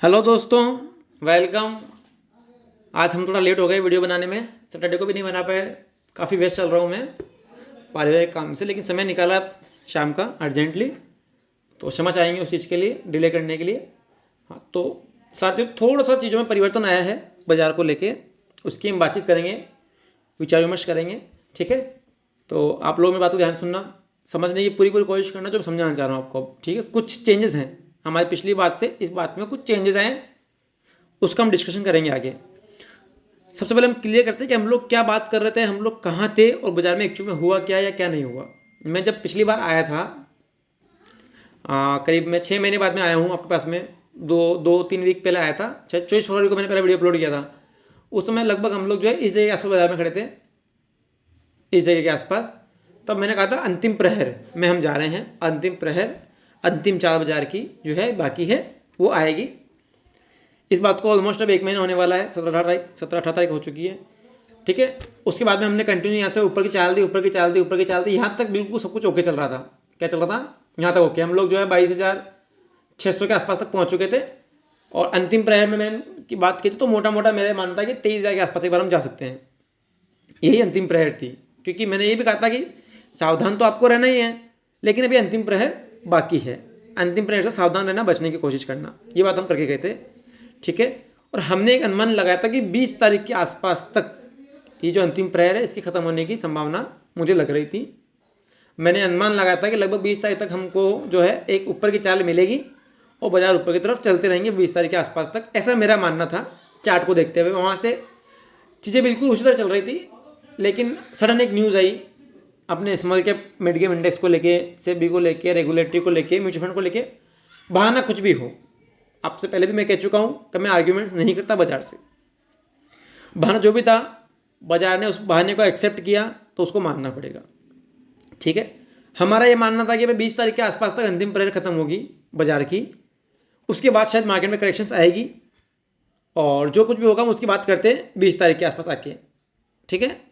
Hello दोस्तों, welcome. आज हम थोड़ा लेट हो गए वीडियो बनाने में। सैटरडे को भी नहीं बना पाए। काफ़ी व्यस्त चल रहा हूँ मैं पारिवारिक काम से, लेकिन समय निकाला शाम का अर्जेंटली। तो क्षमा चाहेंगे उस चीज़ के लिए, डिले करने के लिए। हाँ, तो साथियों थोड़ा सा चीज़ों में परिवर्तन आया है बाज़ार को लेके, उसकी हम बातचीत करेंगे, विचार विमर्श करेंगे। ठीक है, तो आप लोग मेरी बात को ध्यान से सुनना, समझने की पूरी पूरी कोशिश करना जो मैं समझाना चाह रहा हूँ आपको। ठीक है, कुछ चेंजेस हैं हमारी पिछली बात से, इस बात में कुछ चेंजेस आए, उसका हम डिस्कशन करेंगे आगे। सबसे पहले हम क्लियर करते हैं कि हम लोग क्या बात कर रहे थे, हम लोग कहाँ थे और बाजार में एक्चुअल में हुआ क्या या क्या नहीं हुआ। मैं जब पिछली बार आया था, करीब मैं 6 महीने बाद में आया हूँ आपके पास में। दो तीन वीक पहले आया था, शायद 24 फरवरी को मैंने पहले वीडियो अपलोड किया था। उस समय लगभग हम लोग जो है इस जगह के आसपास बाजार में खड़े थे, इस जगह के आसपास। तब मैंने कहा था अंतिम प्रहर में हम जा रहे हैं, अंतिम प्रहर, अंतिम चाल बाजार की जो है बाकी है वो आएगी। इस बात को ऑलमोस्ट अब 1 महीना होने वाला है, 17-18 तारीख हो चुकी है। ठीक है, उसके बाद में हमने कंटिन्यू यहाँ से ऊपर की चाल दी, ऊपर की चाल दी, ऊपर की चाल दी, यहाँ तक बिल्कुल सब कुछ ओके चल रहा था। क्या चल रहा था? यहाँ तक ओके। हम लोग जो है 22,600 के आसपास तक पहुँच चुके थे। और अंतिम प्रहर में मैंने की बात की थी तो मोटा मोटा मेरा मानता है कि 23,000 के आसपास एक बार हम जा सकते हैं। यही अंतिम प्रहर थी, क्योंकि मैंने ये भी कहा था कि सावधान तो आपको रहना ही है, लेकिन अभी अंतिम प्रहर बाकी है। अंतिम प्रहर से सावधान रहना, बचने की कोशिश करना, ये बात हम करके गए थे। ठीक है, और हमने एक अनुमान लगाया था कि 20 तारीख के आसपास तक ये जो अंतिम प्रहर है इसकी ख़त्म होने की संभावना मुझे लग रही थी। मैंने अनुमान लगाया था कि लगभग 20 तारीख तक हमको जो है एक ऊपर की चाल मिलेगी और बाजार ऊपर की तरफ चलते रहेंगे 20 तारीख के आसपास तक, ऐसा मेरा मानना था। चार्ट को देखते हुए वहाँ से चीज़ें बिल्कुल उसी तरह चल रही थी, लेकिन सडन एक न्यूज़ आई अपने small cap mid cap index को लेके, सेबी को लेके, रेगुलेटरी को लेके, म्यूचुअल फंड को लेके। बहाना कुछ भी हो, आपसे पहले भी मैं कह चुका हूँ कि मैं आर्ग्यूमेंट्स नहीं करता बाजार से। बहाना जो भी था, बाजार ने उस बहाने को एक्सेप्ट किया तो उसको मानना पड़ेगा। ठीक है, हमारा ये मानना था कि भाई 20 तारीख के आसपास तक अंतिम प्रहर खत्म होगी बाजार की, उसके बाद शायद मार्केट में करेक्शंस आएगी और जो कुछ भी होगा हम उसकी बात करते हैं 20 तारीख के आसपास आके। ठीक है,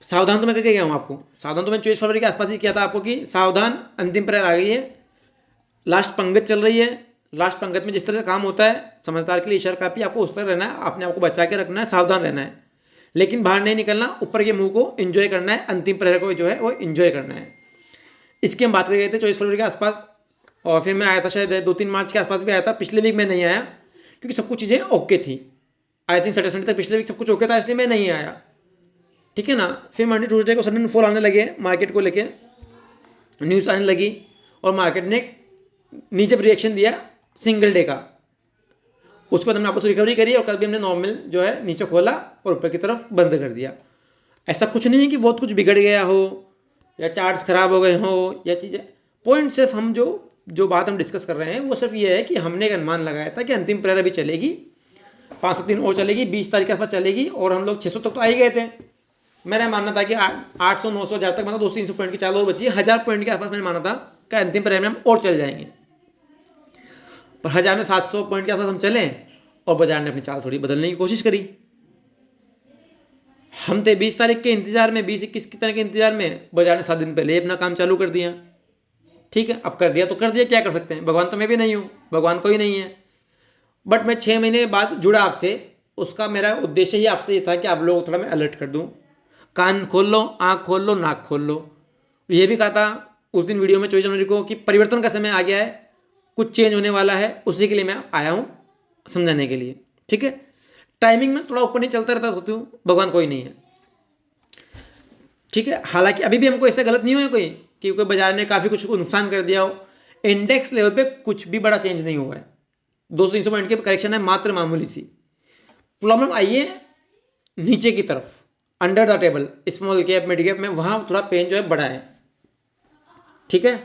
सावधान तो मैं करके गया हूँ आपको, सावधान तो मैं 24 फरवरी के आसपास ही किया था आपको कि सावधान अंतिम प्रहर आ गई है, लास्ट पंगत चल रही है। लास्ट पंगत में जिस तरह से काम होता है समझदार के लिए ईश्वर काफ़ी, आपको उस तरह रहना है, अपने आप को बचा के रखना है, सावधान रहना है, लेकिन बाहर नहीं निकलना, ऊपर के मुंह को एंजॉय करना है, अंतिम प्रहर को जो है वो एंजॉय करना है। इसकी हम बात कर गए थे 24 फरवरी के आसपास। और फिर मैं आया था शायद 2-3 मार्च के आसपास भी आया था। पिछले वीक मैं नहीं आया क्योंकि सब कुछ चीज़ें ओके थी। आई थिंक सैटरडे संडे तक पिछले वीक सब कुछ ओके था, इसलिए मैं नहीं आया। ठीक है ना, फिर मंडे ट्यूसडे को सडन फॉल आने लगे, मार्केट को लेके न्यूज़ आने लगी और मार्केट ने नीचे रिएक्शन दिया सिंगल डे का। उसके बाद हमने आपस रिकवरी करी और कल भी हमने नॉर्मल जो है नीचे खोला और ऊपर की तरफ बंद कर दिया। ऐसा कुछ नहीं है कि बहुत कुछ बिगड़ गया हो या चार्ट्स खराब हो गए हो या चीज़ें। पॉइंट सिर्फ हम जो बात हम डिस्कस कर रहे हैं वो सिर्फ ये है कि हमने एक अनुमान लगाया था कि अंतिम प्रहर अभी चलेगी, 5-7 दिन और चलेगी, 20 तारीख के आसपास चलेगी और हम लोग 600 तक तो आ ही गए थे। मेरा मानना था कि 800-900 तक, मतलब 200-300 पॉइंट की चाल और बची है, 1000 पॉइंट के आसपास मैंने माना था कि अंतिम प्रहर में हम और चल जाएंगे। पर 1000 में 700 पॉइंट के आसपास हम चलें और बाजार ने अपनी चाल थोड़ी बदलने की कोशिश करी। हम थे 20 तारीख के इंतजार में, 20-21 की तारीख के इंतजार में, बाजार ने 7 दिन पहले अपना काम चालू कर दिया। ठीक है, अब कर दिया तो कर दिया, क्या कर सकते हैं, भगवान तो मैं भी नहीं हूँ, भगवान कोई नहीं है। बट मैं 6 महीने बाद जुड़ा आपसे, उसका मेरा उद्देश्य ही आपसे ये था कि आप लोगों को थोड़ा मैं अलर्ट कर दूँ। कान खोल लो, आँख खोल लो, नाक खोल लो। ये भी कहा था उस दिन वीडियो में 24 जनवरी को कि परिवर्तन का समय आ गया है, कुछ चेंज होने वाला है, उसी के लिए मैं आया हूँ समझाने के लिए। ठीक है, टाइमिंग में थोड़ा ऊपर नहीं चलता रहता सोचती हूँ, भगवान कोई नहीं है। ठीक है, हालांकि अभी भी हमको ऐसा गलत नहीं हुआ कोई कि कोई बाजार ने काफ़ी कुछ को नुकसान कर दिया हो। इंडेक्स लेवल पे कुछ भी बड़ा चेंज नहीं हुआ है, 200-300 पॉइंट की करेक्शन है, मात्र मामूली सी। प्रॉब्लम आई है नीचे की तरफ, under the table, small cap mid cap में, वहाँ थोड़ा पेन जो है बड़ा है। ठीक है,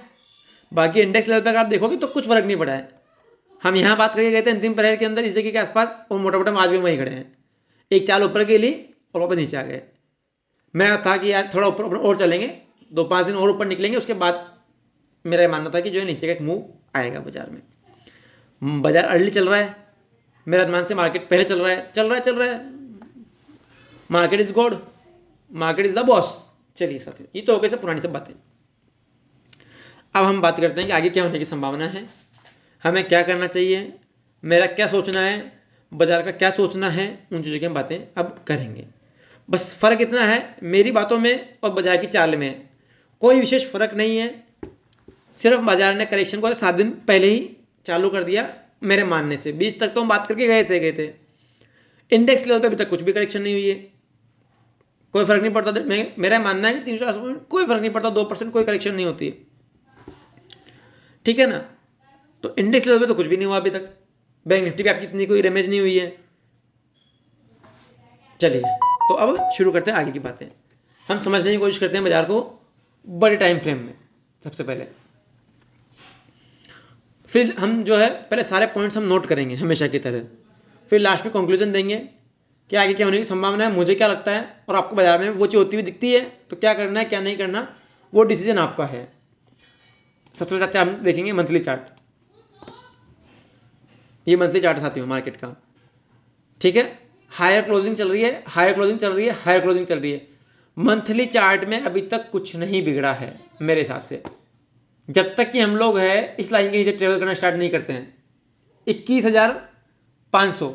बाकी इंडेक्स लेवल पे अगर आप देखोगे तो कुछ फर्क नहीं पड़ा है। हम यहाँ बात करके गए थे अंतिम प्रहर के अंदर इस जगह के आसपास और मोटा मोटा आज भी वहीं खड़े हैं, एक चाल ऊपर के लिए और वापस नीचे आ गए। मेरा था कि यार थोड़ा ऊपर और चलेंगे, 2-5 दिन और ऊपर निकलेंगे, उसके बाद मेरा मानना था कि जो है नीचे का एक मूव आएगा बाजार में। बाजार अर्ली चल रहा है, मेरा अनुमान से मार्केट पहले चल रहा है, चल रहा है, चल रहा है। Market is God, market is the boss. चलिए साथियों, ये तो हो गई सब पुरानी सब बातें। अब हम बात करते हैं कि आगे क्या होने की संभावना है, हमें क्या करना चाहिए, मेरा क्या सोचना है, बाजार का क्या सोचना है, उन चीज़ों की हम बातें अब करेंगे। बस फ़र्क इतना है मेरी बातों में और बाजार की चाल में, कोई विशेष फ़र्क नहीं है। सिर्फ बाजार ने करेक्शन को 7 दिन पहले ही चालू कर दिया मेरे मानने से। 20 तक तो हम बात करके गए थे। इंडेक्स लेवल पे अभी तक कुछ भी करेक्शन नहीं हुई है, कोई फर्क नहीं पड़ता। मेरा मानना है कि 380 पॉइंट कोई फर्क नहीं पड़ता, 2% कोई करेक्शन नहीं होती है, ठीक है ना। तो इंडेक्स लेवल पे तो कुछ भी नहीं हुआ अभी तक। बैंक निफ्टी पे आपकी इतनी कोई डैमेज नहीं हुई है। चलिए तो अब शुरू करते हैं आगे की बातें। हम समझने की कोशिश करते हैं बाजार को बड़े टाइम फ्रेम में। सबसे पहले फिर हम जो है पहले सारे पॉइंट्स हम नोट करेंगे हमेशा की तरह, फिर लास्ट में कंक्लूजन देंगे कि आगे क्या होने की संभावना है, मुझे क्या लगता है, और आपको बाजार में वो चीज़ होती हुई दिखती है तो क्या करना है क्या नहीं करना वो डिसीजन आपका है। सबसे पहले हम देखेंगे मंथली चार्ट। ये मंथली चार्ट साथियों मार्केट का, ठीक है। हायर क्लोजिंग चल रही है, हायर क्लोजिंग चल रही है, हायर क्लोजिंग चल रही है। मंथली चार्ट में अभी तक कुछ नहीं बिगड़ा है मेरे हिसाब से, जब तक कि हम लोग है इस लाइन के नीचे ट्रेवल करना स्टार्ट नहीं करते हैं 21,500,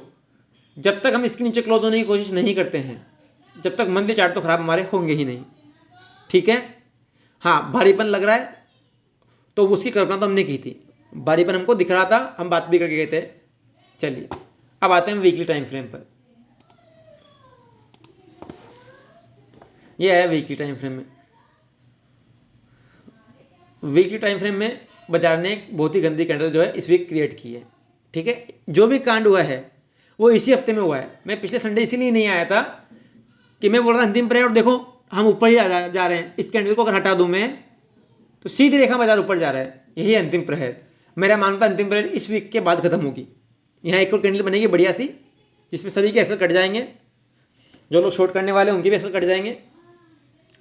जब तक हम इसके नीचे क्लोज होने की कोशिश नहीं करते हैं, जब तक मंथली चार्ट तो खराब हमारे होंगे ही नहीं, ठीक है। हाँ, भारीपन लग रहा है तो उसकी कल्पना तो हमने की थी, भारीपन हमको दिख रहा था, हम बात भी करके गए थे। चलिए अब आते हैं वीकली टाइम फ्रेम पर। यह है वीकली टाइम फ्रेम में। वीकली टाइम फ्रेम में बाजार ने एक बहुत ही गंदी कैंडल जो है इस वीक क्रिएट की है, ठीक है। जो भी कांड हुआ है वो इसी हफ्ते में हुआ है। मैं पिछले संडे इसीलिए नहीं आया था कि मैं बोल रहा अंतिम प्रेयर, और देखो हम ऊपर ही जा रहे हैं। इस कैंडल को अगर हटा दूं मैं तो सीधी रेखा बाजार ऊपर जा रहा है, यही अंतिम प्रहर। मेरा मानता अंतिम प्रहर इस वीक के बाद खत्म होगी। यहाँ एक और कैंडल बनेगी बढ़िया सी, जिसमें सभी के एसल कट जाएंगे, जो लोग शॉर्ट करने वाले उनके भी एसल कट जाएंगे,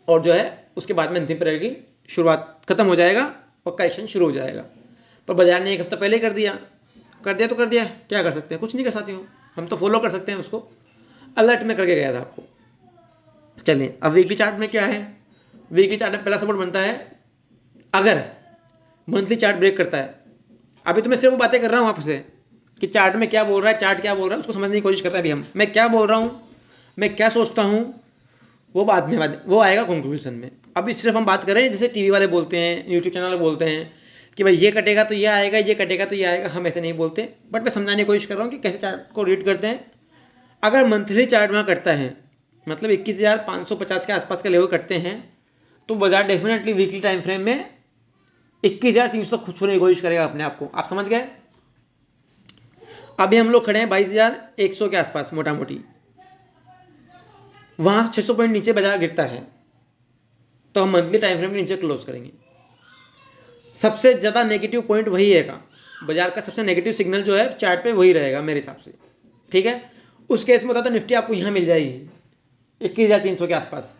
और जो है उसके बाद में अंतिम प्रहर की शुरुआत खत्म हो जाएगा और करेक्शन शुरू हो जाएगा। पर बाजार ने एक हफ्ता पहले कर दिया तो कर दिया, क्या कर सकते हैं, कुछ नहीं कर सकते हो, हम तो फॉलो कर सकते हैं उसको। अलर्ट में करके गया था आपको। चलिए अब वीकली चार्ट में क्या है। वीकली चार्ट में पहला सपोर्ट बनता है अगर मंथली चार्ट ब्रेक करता है। अभी तो मैं सिर्फ वो बातें कर रहा हूँ आपसे कि चार्ट में क्या बोल रहा है, चार्ट क्या बोल रहा है, उसको समझने की कोशिश कर रहे हैं अभी हम। मैं क्या बोल रहा हूँ, मैं क्या सोचता हूँ, वो बाद में वो आएगा कंक्लूजन में। अभी सिर्फ हम बात कर रहे हैं जैसे टीवी वाले बोलते हैं, यूट्यूब चैनल वाले बोलते हैं कि भाई ये कटेगा तो ये आएगा, ये कटेगा तो ये आएगा। हम ऐसे नहीं बोलते, बट मैं समझाने की कोशिश कर रहा हूँ कि कैसे चार्ट को रीड करते हैं। अगर मंथली चार्ट वहाँ कटता है, मतलब 21,550 के आसपास का लेवल कटते हैं, तो बाजार डेफिनेटली वीकली टाइम फ्रेम में 21,300 खुद छूने की कोशिश करेगा अपने आप को। आप समझ गए। अभी हम लोग खड़े हैं 22,100 के आसपास मोटा मोटी। वहाँ से 600 पॉइंट नीचे बाजार गिरता है तो हम मंथली टाइम फ्रेम के नीचे क्लोज करेंगे। सबसे ज़्यादा नेगेटिव पॉइंट वही रहेगा, बाजार का सबसे नेगेटिव सिग्नल जो है चार्ट पे वही रहेगा मेरे हिसाब से, ठीक है। उस केस में होता तो निफ्टी आपको यहाँ मिल जाएगी 21,300 के आसपास।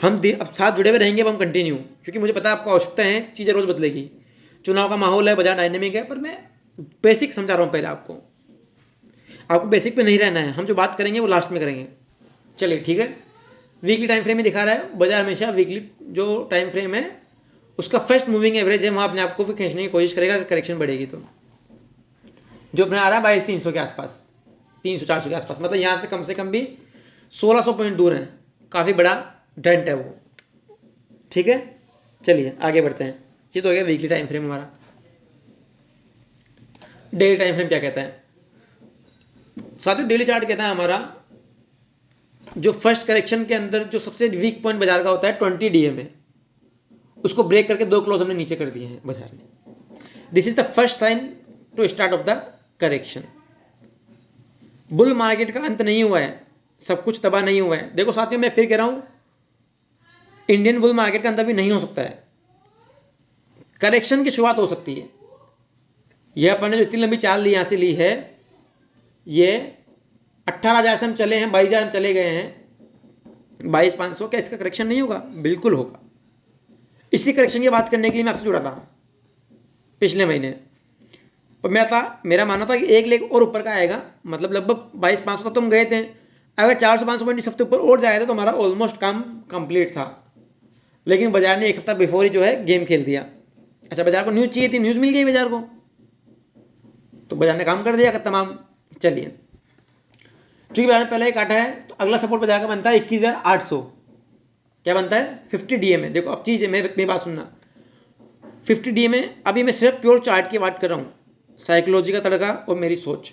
हम अब साथ जुड़े हुए रहेंगे, अब हम कंटिन्यू, क्योंकि मुझे पता है आपको आवश्यकता है, चीज़ें रोज़ बदलेगी, चुनाव का माहौल है, बाजार डायनेमिक है, पर मैं बेसिक समझा रहा हूँ पहले आपको बेसिक पे नहीं रहना है। हम जो बात करेंगे वो लास्ट में करेंगे। चलिए ठीक है। वीकली टाइम फ्रेम में दिखा रहा है बाजार हमेशा वीकली जो टाइम फ्रेम है उसका फर्स्ट मूविंग एवरेज है, वहाँ अपने आप को फिर खींचने की कोशिश करेगा अगर करेक्शन बढ़ेगी तो। जो अपने आ रहा है 22,300 के आसपास, 300-400 के आसपास, मतलब यहाँ से कम भी 1600 पॉइंट दूर है, काफ़ी बड़ा डेंट है वो, ठीक है। चलिए आगे बढ़ते हैं। ये तो हो गया वीकली टाइम फ्रेम हमारा। डेली टाइम फ्रेम क्या कहता है साथियों? डेली चार्ट कहता है हमारा जो फर्स्ट करेक्शन के अंदर जो सबसे वीक पॉइंट बाजार का होता है 20 डीएम है, उसको ब्रेक करके 2 क्लोज हमने नीचे कर दिए हैं बाजार ने। This is the first sign to start of the correction. Bull market का अंत नहीं हुआ है, सब कुछ तबाह नहीं हुआ है। देखो साथियों मैं फिर कह रहा हूं, इंडियन बुल मार्केट का अंत अभी नहीं हो सकता है, करेक्शन की शुरुआत हो सकती है। यह अपन ने जो इतनी लंबी चाल ली यहां से ली है, ये 18,000 से हम चले हैं, 22,000 हम चले गए हैं, 22,500, क्या इसका करेक्शन नहीं होगा? बिल्कुल होगा। इसी करेक्शन की बात करने के लिए मैं आपसे जुड़ा था पिछले महीने, पर मेरा मानना था कि एक लेग और ऊपर का आएगा, मतलब लगभग 22,500 तक तो हम गए थे। अगर 400-500 पॉइंट इस हफ्ते ऊपर और जाए थे तो हमारा ऑलमोस्ट काम कंप्लीट था, लेकिन बाजार ने एक हफ्ता बिफोर ही जो है गेम खेल दिया। अच्छा, बाजार को न्यूज़ चाहिए थी, न्यूज़ मिल गई बाजार को, तो बाजार ने काम कर दिया तमाम। चलिए, चूंकि बाजार ने पहले ही काटा है तो अगला सपोर्ट बाजार का बनता है 21,800। क्या बनता है? 50 DMA। देखो अब चीज़ है, मेरी बात सुनना। 50 DMA, अभी मैं सिर्फ प्योर चार्ट की बात कर रहा हूँ। साइकोलॉजी का तड़का और मेरी सोच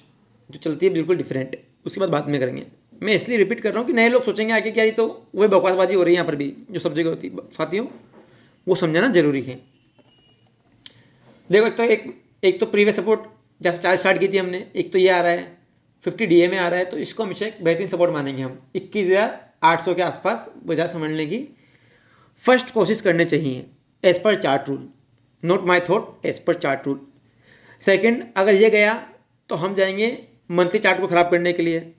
जो चलती है बिल्कुल डिफरेंट है, उसके बाद में करेंगे। मैं इसलिए रिपीट कर रहा हूँ कि नए लोग सोचेंगे आगे क्या, तो वही बकवासबाजी हो रही है यहाँ पर भी जो सब जगह होती है साथियों, वो समझाना जरूरी है। देखो एक तो प्रीवियस सपोर्ट जैसे 40 स्टार्ट की थी हमने, एक तो ये आ रहा है 50 DMA आ रहा है, तो इसको हमेशा एक बेहतरीन सपोर्ट मानेंगे हम। 21,800 के आसपास बाजार समझने की फर्स्ट कोशिश करनी चाहिए as per chart rule, not my thought, as per chart rule. Second, अगर ये गया तो हम जाएंगे मंथली चार्ट को ख़राब करने के लिए,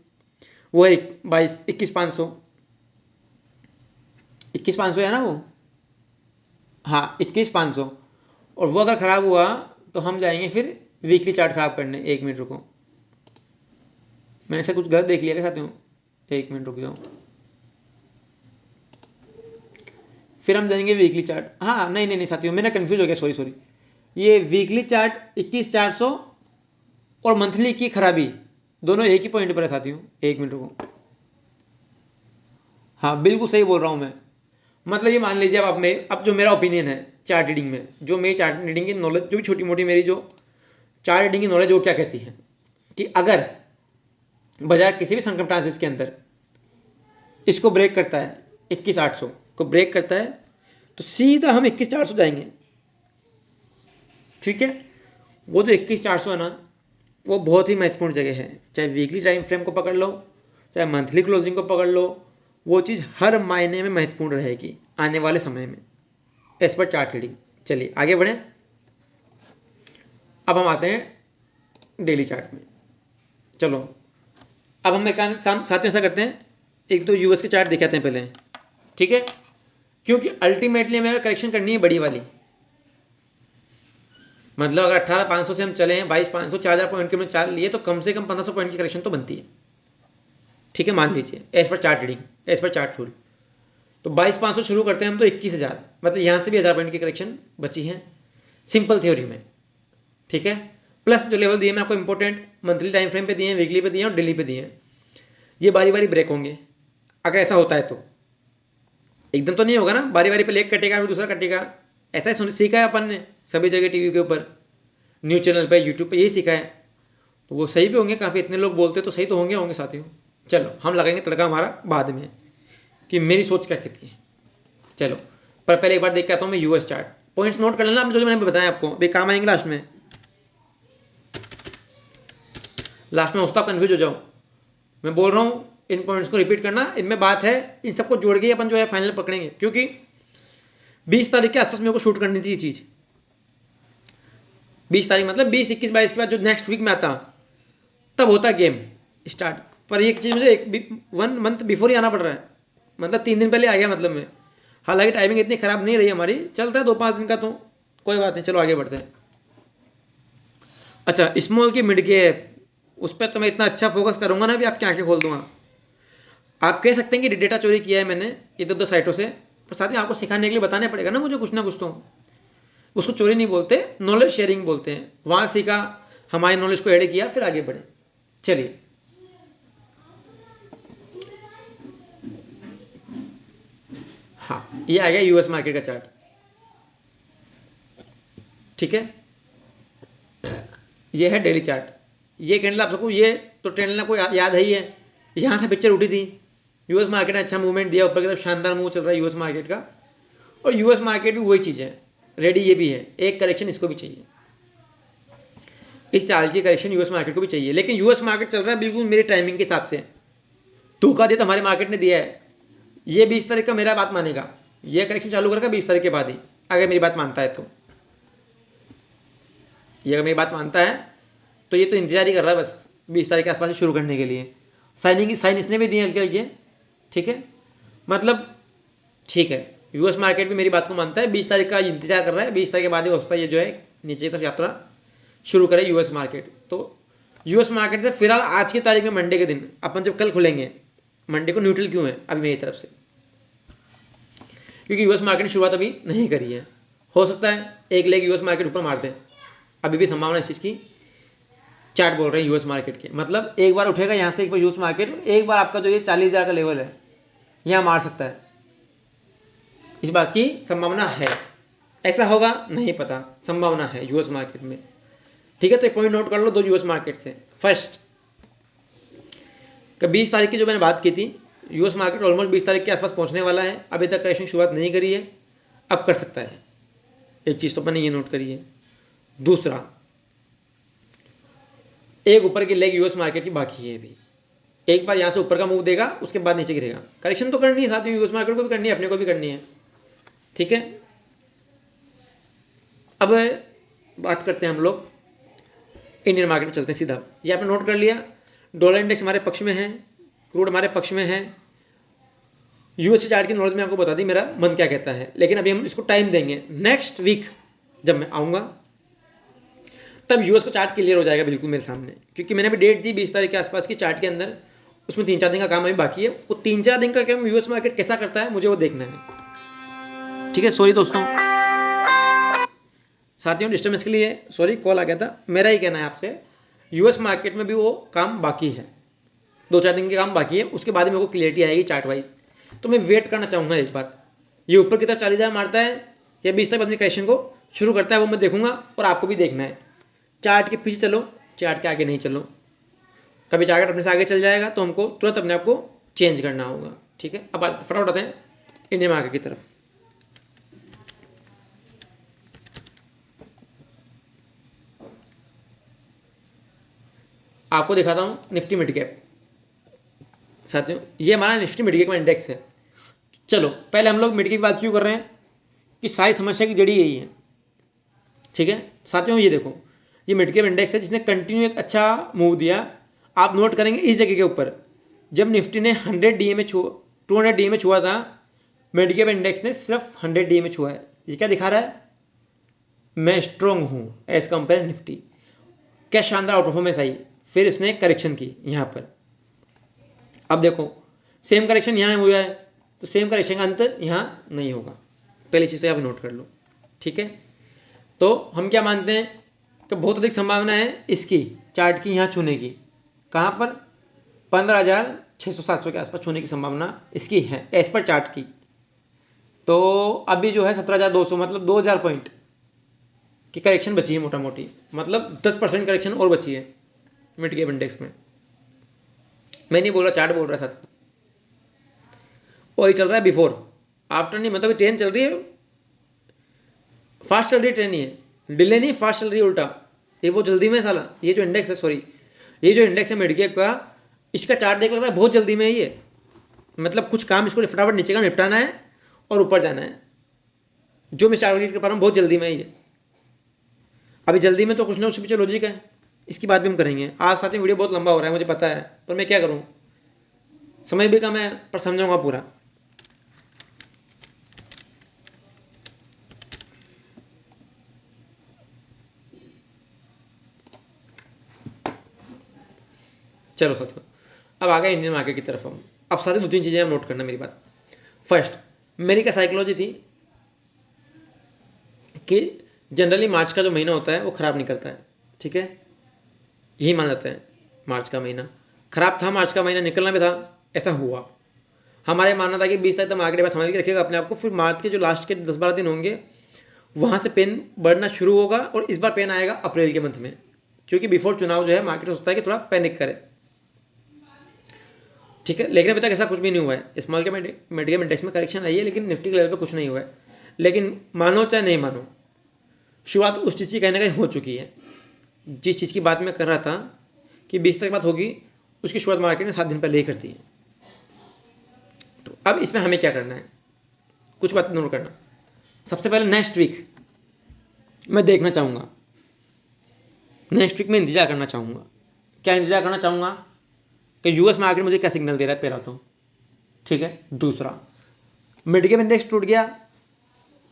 वो है 21,500 है ना वो, हाँ 21,500। और वो अगर ख़राब हुआ तो हम जाएंगे फिर वीकली चार्ट ख़राब करने। 1 मिनट रुको, मैंने ऐसा कुछ गलत देख लिया क्या साथियों? 1 मिनट रुक जाओ, फिर हम जाएंगे वीकली चार्ट। हाँ नहीं साथियों, मैंने कन्फ्यूज हो गया, सॉरी। ये वीकली चार्ट 21,400 और मंथली की खराबी दोनों एक ही पॉइंट पर है साथियों। 1 मिनट रुको, हाँ बिल्कुल सही बोल रहा हूँ मैं। मतलब ये मान लीजिए अब जो मेरा ओपिनियन है चार्ट रीडिंग में, जो मेरी चार्ट रीडिंग की नॉलेज, जो भी छोटी मोटी मेरी जो चार्ट रीडिंग की नॉलेज, वो क्या कहती है कि अगर बाजार किसी भी सर्कमस्टांसेस के अंदर इसको ब्रेक करता है, 21,800 को ब्रेक करता है, तो सीधा हम 21,400 जाएंगे। ठीक है, वो जो 21,400 है ना, वो बहुत ही महत्वपूर्ण जगह है। चाहे वीकली टाइम फ्रेम को पकड़ लो, चाहे मंथली क्लोजिंग को पकड़ लो, वो चीज़ हर मायने में महत्वपूर्ण रहेगी आने वाले समय में एज पर चार्ट रीडिंग। चलिए आगे बढ़ें। अब हम आते हैं डेली चार्ट में। चलो अब हम साथियों ऐसा करते हैं, एक तो यूएस के चार्ट दिखाते हैं पहले, ठीक है, क्योंकि अल्टीमेटली हमें करेक्शन करनी है बड़ी वाली। मतलब अगर 18,500 से हम चले हैं 22,500, 4,000 पॉइंट के हमने चार्ट लिए, तो कम से कम 1,500 पॉइंट की करेक्शन तो बनती है। ठीक है, मान लीजिए as per chart reading, as per chart rule. तो 22,500 शुरू करते हैं हम, तो 21,000, मतलब यहाँ से भी 1,000 पॉइंट की करेक्शन बची है सिंपल थ्योरी में। ठीक है, प्लस जो लेवल दिए मैं आपको इंपॉर्टेंट मंथली टाइम फ्रेम पे दिए हैं, वीकली पे दिए हैं और डेली पे दिए हैं। ये बारी बारी ब्रेक होंगे अगर ऐसा होता है तो। एकदम तो नहीं होगा ना, बारी बारी पे एक कटेगा फिर दूसरा कटेगा। ऐसा ही सीखा है अपन ने सभी जगह, टीवी के ऊपर, न्यूज़ चैनल पे, यूट्यूब पे, यही सीखा है। तो वो सही भी होंगे काफ़ी, इतने लोग बोलते तो सही तो होंगे साथियों। चलो हम लगाएंगे तड़का हमारा बाद में कि मेरी सोच क्या कहती है। चलो पर पहले एक बार देख के आता हूँ मैं यूएस चार्ट। पॉइंट्स नोट कर लेना, जो मैंने बताया आपको, अभी काम आएंगे लास्ट में। लास्ट में उसका कन्फ्यूज हो जाओ, मैं बोल रहा हूँ इन पॉइंट्स को रिपीट करना, इनमें बात है, इन सबको जोड़ के अपन जो है फाइनल पकड़ेंगे। क्योंकि 20 तारीख के आसपास मेरे को शूट करनी थी ये चीज़। 20 तारीख मतलब 20, 21, 22 के बाद जो नेक्स्ट वीक में आता, तब होता गेम स्टार्ट। पर एक चीज़ मुझे 1 मंथ बिफोर ही आना पड़ रहा है, मतलब 3 दिन पहले आ गया मतलब मैं। हालांकि टाइमिंग इतनी ख़राब नहीं रही हमारी, चलता है 2-5 दिन का, तो कोई बात नहीं। चलो आगे बढ़ते हैं। अच्छा, स्मॉल की मिड के, उस पर तो मैं इतना अच्छा फोकस करूंगा ना, भी आपकी आंखें खोल दूंगा। आप कह सकते हैं कि डेटा चोरी किया है मैंने इधर उधर साइटों से, पर साथ ही आपको सिखाने के लिए बताना पड़ेगा ना मुझे कुछ ना कुछ तो। उसको चोरी नहीं बोलते, नॉलेज शेयरिंग बोलते हैं। वहाँ सीखा, हमारी नॉलेज को ऐड किया, फिर आगे बढ़े। चलिए हाँ, ये आ गया यूएस मार्केट का चार्ट। ठीक है, ये है डेली चार्ट। ये कैंडल आप सबको, ये तो ट्रेंडल आपको याद है ही है, यहाँ से पिक्चर उठी थी। यूएस मार्केट ने अच्छा मूवमेंट दिया, ऊपर की तरफ शानदार मूव चल रहा है यूएस मार्केट का। और यूएस मार्केट भी वही चीज़ है, रेडी ये भी है, एक करेक्शन इसको भी चाहिए, इस साल की करेक्शन यूएस मार्केट को भी चाहिए। लेकिन यूएस मार्केट चल रहा है बिल्कुल मेरी टाइमिंग के हिसाब से। धोखा दिया तो हमारे मार्केट ने दिया है। ये 20 तारीख का मेरा बात मानेगा, ये करेक्शन चालू करेगा 20 तारीख के बाद ही, अगर मेरी बात मानता है तो। ये अगर मेरी बात मानता है तो ये तो इंतजार ही कर रहा है बस 20 तारीख के आसपास से शुरू करने के लिए। साइन इसने भी दिए हल्के हल्के। ठीक है, मतलब ठीक है, यूएस मार्केट भी मेरी बात को मानता है, 20 तारीख का इंतजार कर रहा है। 20 तारीख के बाद ही हो सकता है ये जो है नीचे की तरफ यात्रा शुरू करे यूएस मार्केट। तो यूएस मार्केट से फिलहाल आज की तारीख में, मंडे के दिन, अपन जब कल खुलेंगे, मंडे को न्यूट्रल क्यों है अभी मेरी तरफ से, क्योंकि यूएस मार्केट ने शुरुआत अभी नहीं करी है। हो सकता है एक लेग यूएस मार्केट ऊपर मार दे, अभी भी संभावना इस चीज़ की चार्ट बोल रहे हैं यूएस मार्केट के, मतलब एक बार उठेगा यहाँ से, एक बार यूएस मार्केट, एक बार आपका जो ये 40,000 का लेवल है यहाँ मार सकता है, इस बात की संभावना है। ऐसा होगा नहीं पता, संभावना है यूएस मार्केट में। ठीक है, तो एक पॉइंट नोट कर लो दो यूएस मार्केट से। फर्स्ट, 20 तारीख की जो मैंने बात की थी, यूएस मार्केट ऑलमोस्ट 20 तारीख के आसपास पहुंचने वाला है, अभी तक करेक्शन शुरुआत नहीं करी है, अब कर सकता है, एक चीज़ तो मैंने ये नोट करी है। दूसरा, एक ऊपर की लेग यूएस मार्केट की बाकी है अभी, एक बार यहाँ से ऊपर का मूव देगा, उसके बाद नीचे गिरेगा। करेक्शन तो करनी है साथ में, यूएस मार्केट को भी करनी है, अपने को भी करनी है। ठीक है, अब बात करते हैं हम लोग इंडियन मार्केट में, चलते हैं सीधा। ये आपने नोट कर लिया, डॉलर इंडेक्स हमारे पक्ष में है, क्रूड हमारे पक्ष में है। यूएसए चार्ट की नॉलेज में आपको बता दी मेरा मन क्या कहता है, लेकिन अभी हम इसको टाइम देंगे। नेक्स्ट वीक जब मैं आऊँगा तब यूएस का चार्ट क्लियर हो जाएगा बिल्कुल मेरे सामने, क्योंकि मैंने अभी डेट दी 20 तारीख के आसपास की चार्ट के अंदर, उसमें 3-4 दिन का काम अभी बाकी है। वो 3-4 दिन का काम यूएस मार्केट कैसा करता है मुझे वो देखना है। ठीक है, सॉरी दोस्तों, साथियों डिस्टर्बेंस के लिए सॉरी, कॉल आ गया था। मेरा ही कहना है आपसे, यूएस मार्केट में भी वो काम बाकी है, 2-4 दिन के काम बाकी है, उसके बाद मेरे को क्लियरिटी आएगी चार्ट वाइज। तो मैं वेट करना चाहूँगा एक बार, ये ऊपर की तरफ 40,000 मारता है या 20 तक अपनी करेक्शन को शुरू करता है, वो मैं देखूंगा, और आपको भी देखना है। चार्ट के पीछे चलो, चार्ट के आगे नहीं चलो। कभी चार्ट अपने से आगे चल जाएगा तो हमको तुरंत अपने आप को चेंज करना होगा। ठीक है, अब फटाफट आते हैं इंडियन मार्केट की तरफ। आपको दिखाता हूँ निफ्टी मिड कैप। साथियों ये हमारा निफ्टी मिड कैप का इंडेक्स है। चलो पहले हम लोग मिड कैप की बात क्यों कर रहे हैं कि सारी समस्या की जड़ी यही है। ठीक है साथियों, ये देखो, ये मिड कैप इंडेक्स है जिसने कंटिन्यू एक अच्छा मूव दिया। आप नोट करेंगे इस जगह के ऊपर, जब निफ्टी ने 100 DA में 200 DA में छुआ था, मिड कैप इंडेक्स ने सिर्फ 100 DA में छुआ है। ये क्या दिखा रहा है, मैं स्ट्रॉन्ग हूँ एज कंपेयर निफ्टी। क्या शानदार आउट परफॉर्मेंस आई। फिर इसने करेक्शन की यहाँ पर। अब देखो सेम करेक्शन यहाँ हुआ है, तो सेम करेक्शन का अंत यहाँ नहीं होगा, पहली चीज़ आप नोट कर लो। ठीक है, तो हम क्या मानते हैं कि बहुत अधिक संभावना है इसकी चार्ट की यहाँ छूने की। कहाँ पर, 15,600-700 के आसपास छूने की संभावना इसकी है एज पर चार्ट की। तो अभी जो है 17,200, मतलब 2,000 पॉइंट की करेक्शन बची है मोटा मोटी, मतलब 10% करेक्शन और बची है मिड कैप इंडेक्स में। मैं नहीं बोल रहा, चार्ट बोल रहा है साथ। वही चल रहा है बिफोर आफ्टर नहीं, मतलब ट्रेन चल रही है, फास्ट चल रही है ट्रेन, ये डिले नहीं, फास्ट चल रही है उल्टा। ये बहुत जल्दी में साला, ये जो इंडेक्स है, सॉरी ये जो इंडेक्स है मिड कैप का, इसका चार्ट देख लग रहा है बहुत जल्दी में है ये। मतलब कुछ काम इसको फटाफट नीचे का निपटाना है और ऊपर जाना है। जो मैं चार्ट कर पा रहा हूँ बहुत जल्दी में है ये। अभी जल्दी में तो कुछ ना उसके पीछे लॉजिक है, इसकी बात भी हम करेंगे। आज साथ में वीडियो बहुत लंबा हो रहा है मुझे पता है, पर मैं क्या करूँ, समय भी कम है, पर समझाऊंगा पूरा। चलो साथियों, अब आ गए इंडियन मार्केट की तरफ हम। अब साथ ही 2-3 चीज़ें हम नोट करना मेरी बात। फर्स्ट, मेरी क्या साइकोलॉजी थी कि जनरली मार्च का जो महीना होता है वो ख़राब निकलता है। ठीक है, यही माना जाता है, मार्च का महीना खराब था, मार्च का महीना निकलना भी था, ऐसा हुआ। हमारे मानना था कि 20 तारीख तक मार्केट बस संभाल के रखेगा अपने आप को, फिर मार्च के जो लास्ट के 10-12 दिन होंगे वहाँ से पेन बढ़ना शुरू होगा, और इस बार पेन आएगा अप्रैल के मंथ में, क्योंकि बिफोर चुनाव जो है मार्केट सोचता है कि थोड़ा पैनिक करे। ठीक है, लेकिन अभी तक ऐसा कुछ भी नहीं हुआ है। Small cap mid cap index में करेक्शन आई है, लेकिन निफ्टी के लेवल पे कुछ नहीं हुआ है। लेकिन मानो चाहे नहीं मानो, शुरुआत उस चीज़ की कहीं ना कहीं हो चुकी है। जिस चीज़ की बात मैं कर रहा था कि 20 तक बात होगी, उसकी शुरुआत मार्केट ने 7 दिन पहले ही कर दी है। तो अब इसमें हमें क्या करना है, कुछ बात नोट करना। सबसे पहले नेक्स्ट वीक मैं देखना चाहूँगा, नेक्स्ट वीक में इंतजार करना चाहूँगा। क्या इंतजार करना चाहूँगा कि यूएस मार्केट मुझे क्या सिग्नल दे रहा है, पहला तो। ठीक है, दूसरा, मिड कैप इंडेक्स टूट गया,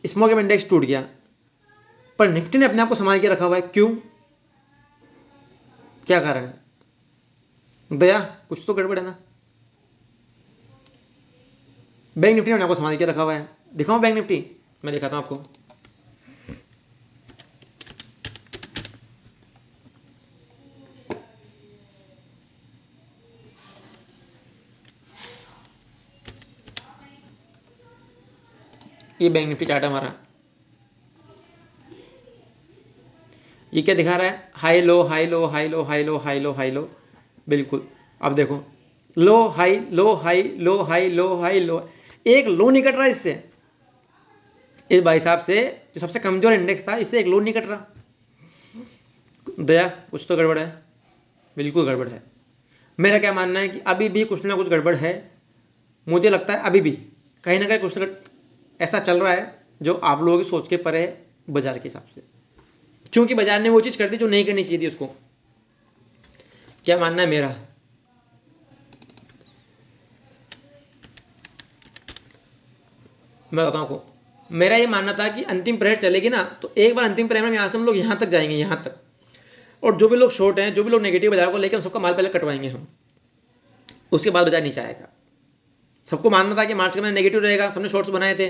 स्मॉल कैप इंडेक्स टूट गया, पर निफ्टी ने अपने आप को संभाल के रखा हुआ है। क्यों, क्या कारण है, दया कुछ तो गड़बड़ है ना। बैंक निफ्टी ने अपने आप को संभाल के रखा हुआ है। दिखाऊं बैंक निफ्टी, मैं दिखाता हूं आपको। ये बैंक निफ्टी चार्ट हमारा, ये क्या दिखा रहा है, high low high low high low high low high low high low, बिल्कुल। अब देखो low high low high low high low high low, एक लो नहीं कट रहा इससे, इस भाई साहब से जो सबसे कमजोर इंडेक्स था इससे एक लो नहीं कट रहा। दया कुछ तो गड़बड़ है, बिल्कुल गड़बड़ है। मेरा क्या मानना है कि अभी भी कुछ ना कुछ गड़बड़ है, मुझे लगता है अभी भी कहीं ना कहीं कुछ ना ऐसा चल रहा है जो आप लोगों की सोच के परे है बाजार के हिसाब से, क्योंकि बाजार ने वो चीज़ कर दी जो नहीं करनी चाहिए थी उसको। क्या मानना है मेरा, मैं बताऊँ आपको, मेरा ये मानना था कि अंतिम प्रहर चलेगी ना, तो एक बार अंतिम प्रहर में यहाँ से हम लोग यहाँ तक जाएंगे, यहाँ तक, और जो भी लोग शॉर्ट हैं, जो भी लोग नेगेटिव बाजार को लेकर, उन सबका माल पहले कटवाएंगे हम, उसके बाद बाजार नीचे आएगा। सबको मानना था कि मार्च के महीने नेगेटिव रहेगा, सबने शॉर्ट्स बनाए थे,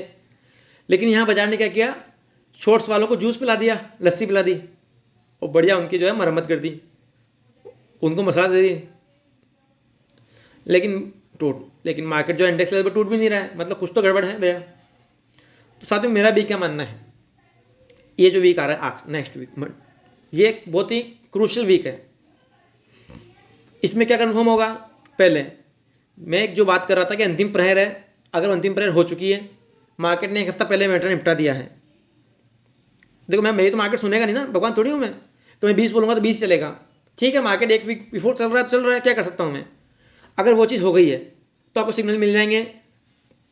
लेकिन यहाँ बाजार ने क्या किया, शॉर्ट्स वालों को जूस पिला दिया, लस्सी पिला दी, और बढ़िया उनकी जो है मरम्मत कर दी, उनको मसाज दे दी, लेकिन मार्केट जो इंडेक्स लेवल पर टूट भी नहीं रहा है, मतलब कुछ तो गड़बड़ है भैया। तो साथ में मेरा भी क्या मानना है, ये जो वीक आ रहा है नेक्स्ट वीक, ये एक बहुत ही क्रूशियल वीक है। इसमें क्या कन्फर्म होगा, पहले मैं एक जो बात कर रहा था कि अंतिम प्रहर है, अगर अंतिम प्रहर हो चुकी है, मार्केट ने एक हफ्ता पहले मैटर निपटा दिया है। देखो मेरी तो मार्केट सुनेगा नहीं ना, भगवान थोड़ी हूँ मैं, तो मैं 20 बोलूँगा तो 20 चलेगा, ठीक है। मार्केट एक वीक बिफोर चल रहा है, चल रहा है, क्या कर सकता हूँ मैं। अगर वो चीज़ हो गई है तो आपको सिग्नल मिल जाएंगे।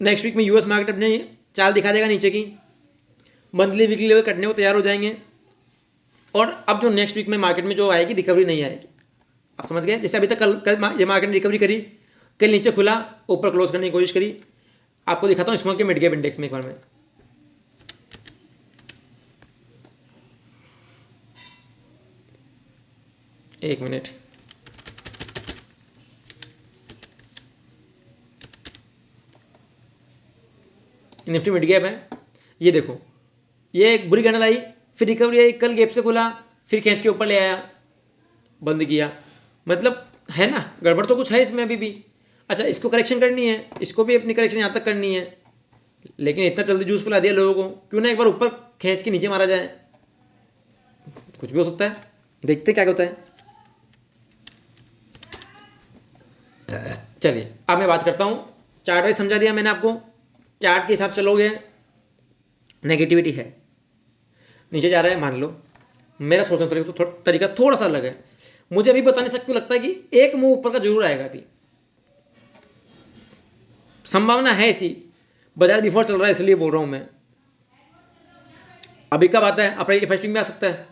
नेक्स्ट वीक में यूएस मार्केट अपने चाल दिखा देगा नीचे की, मंथली वीकली लेवल कटने को तैयार हो जाएंगे, और अब जो नेक्स्ट वीक में मार्केट में जो आएगी रिकवरी नहीं आएगी, आप समझ गए। जैसे अभी तक कल ये मार्केट ने रिकवरी करी, कल नीचे खुला, ऊपर क्लोज करने की कोशिश करी। आपको दिखाता हूँ स्मॉल के मिड कैप इंडेक्स में एक बार में, एक मिनट, निफ्टी मिड कैप है, ये देखो, ये एक बुरी कैंडल आई, फिर रिकवरी आई, कल गैप से खुला, फिर खींच के ऊपर ले आया, बंद किया, मतलब है ना गड़बड़ तो कुछ है इसमें अभी भी। अच्छा इसको करेक्शन करनी है, इसको भी अपनी करेक्शन यहाँ तक करनी है, लेकिन इतना जल्दी जूस पिला दिया लोगों को, क्यों ना एक बार ऊपर खींच के नीचे मारा जाए, कुछ भी हो सकता है, देखते क्या होता है। चलिए अब मैं बात करता हूँ, चार्ट वाइज समझा दिया मैंने आपको, चार्ट के हिसाब से लोगे नेगेटिविटी है, नीचे जा रहा है, मान लो मेरा सोचने का तरीका थोड़ा सा अलग है। मुझे अभी बता नहीं सकते, लगता है कि एक मुंह ऊपर का जरूर आएगा, अभी संभावना है ऐसी, बाजार बिफोर चल रहा है इसलिए बोल रहा हूं मैं। अभी कब आता है, अप्रैल के फर्स्ट वीक में आ सकता है,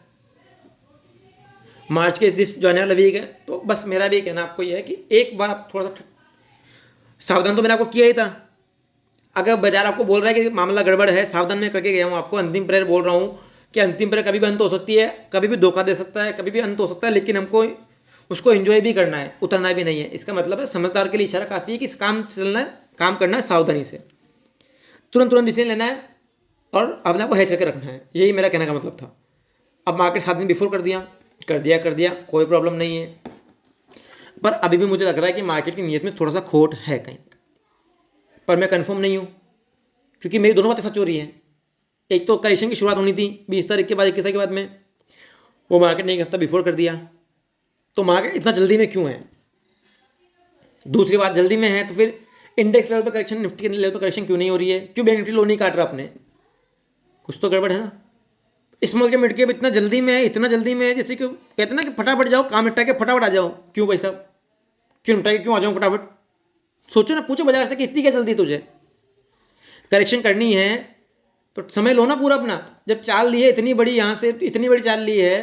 मार्च के दिस जो आने वाला वीक है। तो बस मेरा भी कहना आपको यह है कि एक बार आप थोड़ा सा सावधान तो मैंने आपको किया ही था। अगर बाजार आपको बोल रहा है कि मामला गड़बड़ है, सावधान में करके गया हूँ आपको, अंतिम प्रेयर बोल रहा हूँ कि अंतिम प्रेयर कभी भी अंत हो सकती है, कभी भी धोखा दे सकता है, कभी भी अंत हो सकता है, लेकिन हमको उसको एंजॉय भी करना है, उतरना भी नहीं है। इसका मतलब है समझदार के लिए इशारा काफ़ी है कि इस काम चलना है, काम करना है सावधानी से, तुरंत डिसीजन लेना है और अपने आप को हैच करके रखना है, यही मेरा कहने का मतलब था। अब मार्केट 7 दिन बिफोर कर दिया, कोई प्रॉब्लम नहीं है, पर अभी भी मुझे लग रहा है कि मार्केट की नीयत में थोड़ा सा खोट है कहीं, पर मैं कंफर्म नहीं हूँ, क्योंकि मेरी दोनों बातें सच हो रही हैं। एक तो करेक्शन की शुरुआत होनी थी 20 तारीख के बाद, 21 तारीख के बाद में, वो मार्केट ने एक हफ्ता बिफोर कर दिया, तो मार्केट इतना जल्दी में क्यों है। दूसरी बात, जल्दी में है तो फिर इंडेक्स लेवल पर करेक्शन, निफ्टी के लेवल पर करेक्शन क्यों नहीं हो रही है, क्यों बैंक निफ्टी लो नहीं काट रहा अपने, कुछ तो गड़बड़ है ना। स्मॉल के मिड कैप इतना जल्दी में है, इतना जल्दी में है, जैसे कि कहते ना कि फटाफट जाओ, काम निपटा के फटाफट आ जाओ। क्यों भाई साहब, क्यों निपटा के क्यों आ जाऊँ फटाफट, सोचो ना, पूछो बाजार से कि इतनी क्या जल्दी तुझे, करेक्शन करनी है तो समय लो ना पूरा अपना। जब चाल ली है इतनी बड़ी, यहाँ से इतनी बड़ी चाल ली है,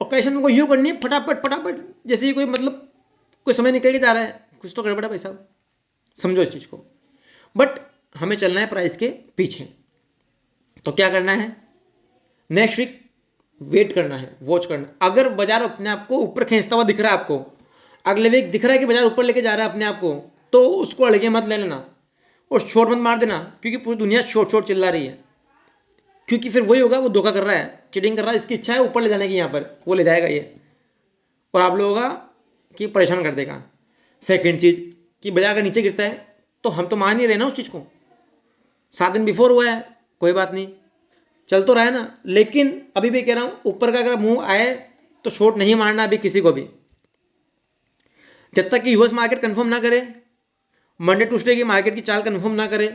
और करेक्शन तुमको यूँ करनी है फटाफट, जैसे ही कोई मतलब कोई समय निकल के जा रहा है, कुछ तो गड़बड़ है भाई साहब, समझो इस चीज़ को। बट हमें चलना है प्राइस के पीछे, तो क्या करना है, नेक्स्ट वीक वेट करना है, वॉच करना। अगर बाजार अपने आप को ऊपर खींचता हुआ दिख रहा है आपको, अगले वीक दिख रहा है कि बाजार ऊपर लेके जा रहा है अपने आप को, तो उसको अड़गे मत ले लेना और शॉर्ट मत मार देना, क्योंकि पूरी दुनिया शॉर्ट चिल्ला रही है। क्योंकि फिर वही होगा, वो धोखा कर रहा है, चीटिंग कर रहा है, इसकी इच्छा है ऊपर ले जाने की, यहाँ पर वो ले जाएगा ये, और आप लोगों का कि परेशान कर देगा। सेकंड चीज़ कि बाजार अगर नीचे गिरता है तो हम तो मान नहीं रहे ना उस चीज़ को, 7 दिन बिफोर हुआ है, कोई बात नहीं, चल तो रहा है ना। लेकिन अभी भी कह रहा हूँ, ऊपर का अगर मुंह आए तो शॉर्ट नहीं मारना अभी किसी को भी। जब तक कि यूएस मार्केट कंफर्म ना करे, मंडे ट्यूसडे की मार्केट की चाल कंफर्म ना करे,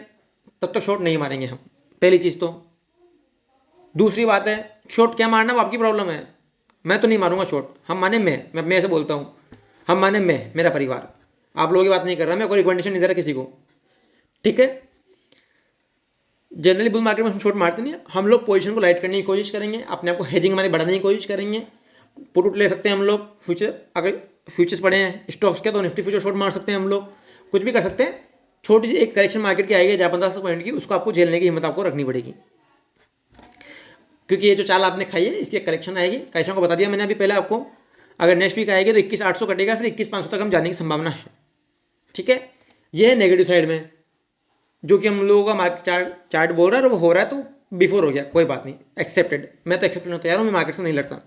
तब तक शॉर्ट नहीं मारेंगे हम, पहली चीज़ तो। दूसरी बात है, शॉर्ट क्या मारना वो आपकी प्रॉब्लम है, मैं तो नहीं मारूंगा शॉर्ट। हम माने मैं ऐसे बोलता हूँ, हम माने मैं, मेरा परिवार, आप लोगों की बात नहीं कर रहा मैं, कोई रिकमेंडेशन नहीं दे रहा किसी को, ठीक है। जनरली बुल मार्केट में हम शॉर्ट मारते नहीं, हम लोग पोजीशन को लाइट करने की कोशिश करेंगे, अपने आप को हेजिंग हमारी बढ़ाने की कोशिश करेंगे। पुट उट ले सकते हैं हम लोग, फ्यूचर अगर फ्यूचर्स पड़े हैं स्टॉक्स के तो निफ्टी फ्यूचर शॉर्ट मार सकते हैं हम लोग, कुछ भी कर सकते हैं। छोटी सी एक करेक्शन मार्केट की आएगी 1500 पॉइंट की, उसको आपको झेलने की हिम्मत आपको रखनी पड़ेगी, क्योंकि ये जो चाल आपने खाई है इसकी एक करेक्शन आएगी। करेक्शन को बता दिया मैंने अभी पहले आपको, अगर नेक्स्ट वीक आएगी तो 21,800 कटेगा, फिर 21,500 तक हम जाने की संभावना है, ठीक है। ये है नेगेटिव साइड में, जो कि हम लोगों का मार्केट चार्ट बोल रहा है और वो हो रहा है, तो बिफोर हो गया, कोई बात नहीं, एक्सेप्टेड। मैं तो एक्सेप्ट करना तैयार हूँ, मैं मार्केट से नहीं लड़ता।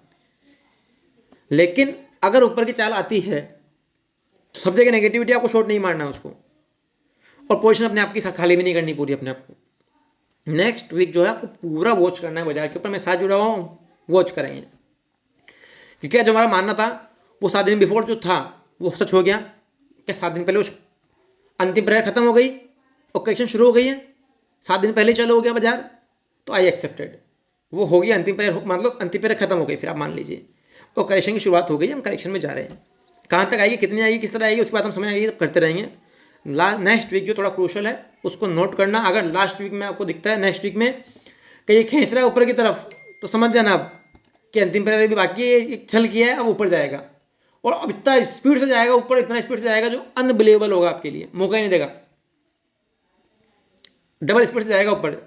लेकिन अगर ऊपर की चाल आती है तो सब जगह नेगेटिविटी, आपको शॉर्ट नहीं मारना है उसको, और पोजीशन अपने आप की खाली भी नहीं करनी पूरी अपने आप को। नेक्स्ट वीक जो है आपको पूरा वॉच करना है बाजार के ऊपर, मैं साथ जुड़ा हुआ हूँ, वॉच करेंगे। क्योंकि जो हमारा मानना था वो 7 दिन बिफोर जो था वो सच हो गया, कि 7 दिन पहले वो अंतिम प्रेयर खत्म हो गई और करेक्शन शुरू हो गई है, 7 दिन पहले चालू हो गया बाजार, तो आई एक्सेप्टेड, वो हो गई अंतिम प्रेयर, मतलब अंतिम प्रेयर खत्म हो गई, फिर आप मान लीजिए और करेक्शन की शुरुआत हो गई, हम करेक्शन में जा रहे हैं। कहाँ तक आएगी, कितनी आएगी, किस तरह आएगी, उसके बाद हम समय आएगी तब करते रहेंगे। नेक्स्ट वीक जो थोड़ा क्रूशल है उसको नोट करना, अगर लास्ट वीक में आपको दिखता है नेक्स्ट वीक में कि ये खींच रहा है ऊपर की तरफ, तो समझ जाना आप कि अंतिम प्रेयर भी बाकी है, एक छल किया है, अब ऊपर जाएगा, और अब इतना स्पीड से जाएगा ऊपर, इतना स्पीड से जाएगा जो अनबिलीवेबल होगा, आपके लिए मौका ही नहीं देगा, डबल स्पीड से जाएगा ऊपर,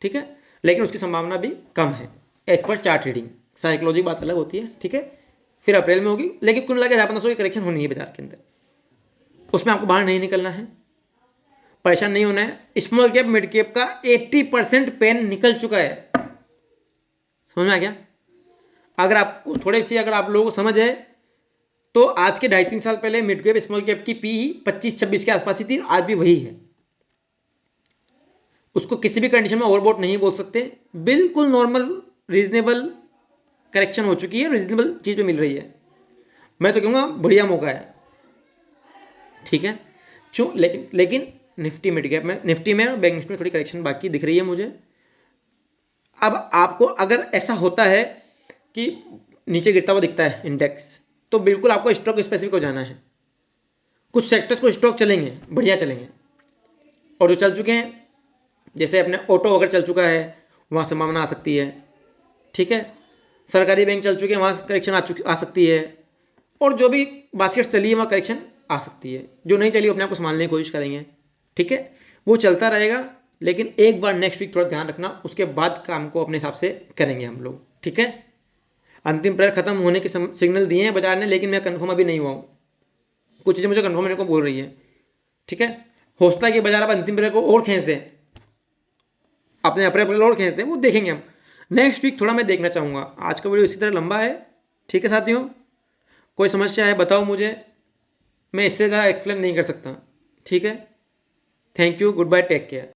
ठीक है। लेकिन उसकी संभावना भी कम है as per chart reading, psychology बात अलग होती है, ठीक है। फिर अप्रैल में होगी, लेकिन कुल मिला के 1500 की करेक्शन होनी है बाजार के अंदर, उसमें आपको बाहर नहीं निकलना है, परेशान नहीं होना है। स्मॉल कैप मिड कैप का 80% पेन निकल चुका है, समझ में आ गया। अगर आपको थोड़ी सी, अगर आप लोगों को समझ है, तो आज के 2.5-3 साल पहले मिड कैप स्मॉल कैप की पी 25-26 के आसपास ही थी, आज भी वही है। उसको किसी भी कंडीशन में ओवरबॉट नहीं बोल सकते, बिल्कुल नॉर्मल रीजनेबल करेक्शन हो चुकी है, रीजनेबल चीज़ पे मिल रही है, मैं तो कहूँगा बढ़िया मौका है, ठीक है। लेकिन निफ्टी मिड कैप में, निफ्टी में और बैंक निफ्टी में थोड़ी करेक्शन बाकी दिख रही है मुझे। अब आपको अगर ऐसा होता है कि नीचे गिरता हुआ दिखता है इंडेक्स, तो बिल्कुल आपको स्टॉक स्पेसिफिक हो जाना है, कुछ सेक्टर्स को स्टॉक चलेंगे, बढ़िया चलेंगे, और जो चल चुके हैं, जैसे अपने ऑटो अगर चल चुका है वहाँ संभावना आ सकती है, ठीक है। सरकारी बैंक चल चुके हैं, वहाँ करेक्शन आ सकती है, और जो भी बास्केट चली है वहाँ करेक्शन आ सकती है, जो नहीं चली अपने आप को संभालने की कोशिश करेंगे, ठीक है। वो चलता रहेगा, लेकिन एक बार नेक्स्ट वीक थोड़ा ध्यान रखना, उसके बाद काम को अपने हिसाब से करेंगे हम लोग, ठीक है। अंतिम प्रेयर खत्म होने के सिग्नल दिए हैं बाजार ने, लेकिन मैं कंफर्म अभी नहीं हुआ हूँ, कुछ चीज़ें मुझे कंफर्म होने को बोल रही है, ठीक है। हो सकता है कि बाजार अब अंतिम प्रेयर को और खींच दें, अपने अप्रैल और खींच दें, वो देखेंगे हम नेक्स्ट वीक, थोड़ा मैं देखना चाहूँगा। आज का वीडियो इसी तरह लंबा है, ठीक है साथियों। कोई समस्या है बताओ मुझे, मैं इससे ज़्यादा एक्सप्लेन नहीं कर सकता, ठीक है। Thank you, goodbye, take care.